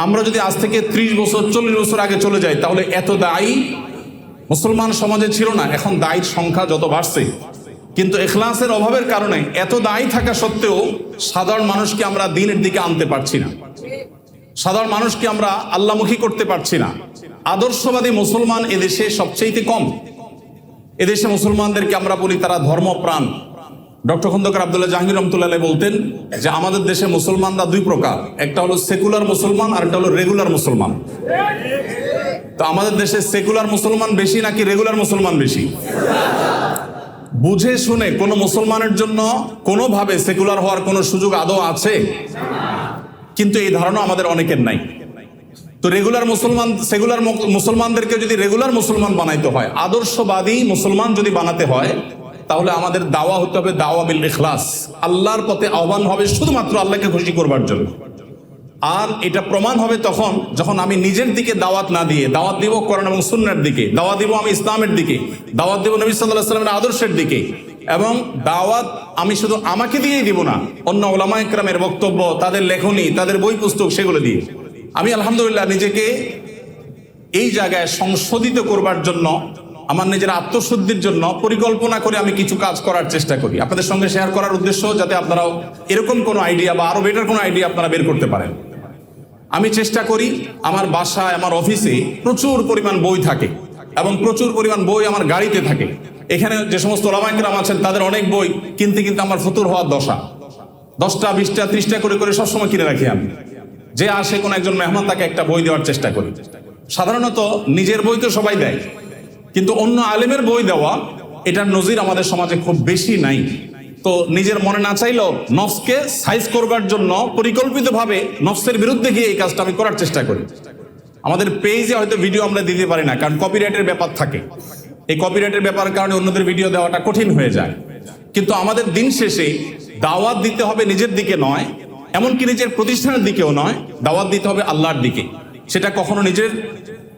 আমরা যদি আজ থেকে 30 বছর 40 বছর আগে চলে যাই, তাহলে এত দায়ী মুসলমান সমাজে ছিল না। এখন দায়ীর সংখ্যা যত বাড়ছে, কিন্তু ইখলাসের অভাবের কারণে এত দায়ী থাকা সত্ত্বেও সাধারণ মানুষকে আমরা দ্বীনের দিকে আনতে পারছি না, সাধারণ মানুষকে আমরা আল্লাহমুখী করতে পারছি না। আদর্শবাদী মুসলমান এদেশে সবচেয়ে কম। এদেশে মুসলমানদেরকে আমরা বলি তারা ধর্মপ্রাণ। ডক্টর খন্দকার আব্দুল্লাহ জাহাঙ্গীর রহমতুল্লাহ বলতেন যে আমাদের দেশে মুসলমানরা দুই প্রকার, একটা হলো সেকুলার মুসলমান আর একটা হলো রেগুলার মুসলমান। তো আমাদের দেশে সেকুলার মুসলমান বেশি নাকি রেগুলার মুসলমান বেশি? বুঝে শুনে কোনো মুসলমানের জন্য কোনোভাবে সেকুলার হওয়ার কোনো সুযোগ আদৌ আছে? কিন্তু এই ধারণা আমাদের অনেকের নাই। তো রেগুলার মুসলমান, সেকুলার মুসলমানদেরকে যদি রেগুলার মুসলমান বানাইতে হয়, আদর্শবাদী মুসলমান যদি বানাতে হয়, তাহলে আমাদের দাওয়া হতে হবে দাওয়া বিল ইখলাস। আল্লাহর পথে আহ্বান হবে শুধুমাত্র আল্লাহকে খুশি করবার জন্য। আর এটা প্রমাণ হবে তখন যখন আমি নিজের দিকে দাওয়াত না দিয়ে দাওয়াত দিব কোরআন এবং সুন্নাহর দিকে, দাওয়াত দিব আমি ইসলামের দিকে, দাওয়াত দিব নবী সাল্লাল্লাহু আলাইহি ওয়াসাল্লামের আদর্শের দিকে। এবং দাওয়াত আমি শুধু আমাকে দিয়েই দিব না, অন্য উলামায়ে কেরামের বক্তব্য, তাদের লেখনী, তাদের বই পুস্তক, সেগুলো দিয়ে। আমি আলহামদুলিল্লাহ নিজেকে এই জায়গায় সংশোধিত করবার জন্য, আমার নিজের আত্মশুদ্ধির জন্য পরিকল্পনা করে আমি কিছু কাজ করার চেষ্টা করি, আপনাদের সঙ্গে শেয়ার করার উদ্দেশ্য যাতে আপনারাও এরকম কোনো আইডিয়া বা আরো বেটার কোনো আইডিয়া আপনারা বের করতে পারেন। আমি চেষ্টা করি আমার বাসায়, আমার অফিসে প্রচুর পরিমাণ বই থাকে এবং প্রচুর পরিমাণ বই আমার গাড়িতে থাকে। এখানে যে সমস্ত উলামায়ে কেরাম আছেন তাদের অনেক বই কিনতে কিনতে আমার ফতুর হওয়ার দশা। 10টা 20টা 30টা করে সবসময় কিনে রাখি আমি। যে আসে কোনো একজন মেহমান তাকে একটা বই দেওয়ার চেষ্টা করি। সাধারণত নিজের বই তো সবাই দেয়, কিন্তু অন্য আলেমের বই দেওয়া, এটার নজির আমাদের সমাজে খুব বেশি নাই। তো নিজের মনে না চাইলেও নফসকে সাইজ করবার জন্য পরিকল্পিতভাবে নফসের বিরুদ্ধে গিয়ে এই কাজটা আমি করার চেষ্টা করি। আমাদের পেজে হয়তো ভিডিও আমরা দিতে পারি না, কারণ কপিরাইটের ব্যাপার থাকে। এই কপিরাইটের ব্যাপারের কারণে অন্যদের ভিডিও দেওয়াটা কঠিন হয়ে যায়। কিন্তু আমাদের দিন শেষে দাওয়াত দিতে হবে নিজের দিকে নয়, এমনকি নিজের প্রতিষ্ঠানের দিকেও নয়, দাওয়াত দিতে হবে আল্লাহর দিকে। সেটা কখনো নিজের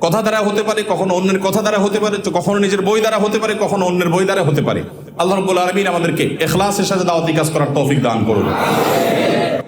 কথা দ্বারা হতে পারে, কখনো অন্যের কথা দ্বারা হতে পারে, কখনো নিজের বই দ্বারা হতে পারে, কখনো অন্যের বই দ্বারা হতে পারে। আল্লাহ রাব্বুল আলামিন আমাদেরকে ইখলাসের সাথে দাওয়াতি কাজ করার তৌফিক দান করুন।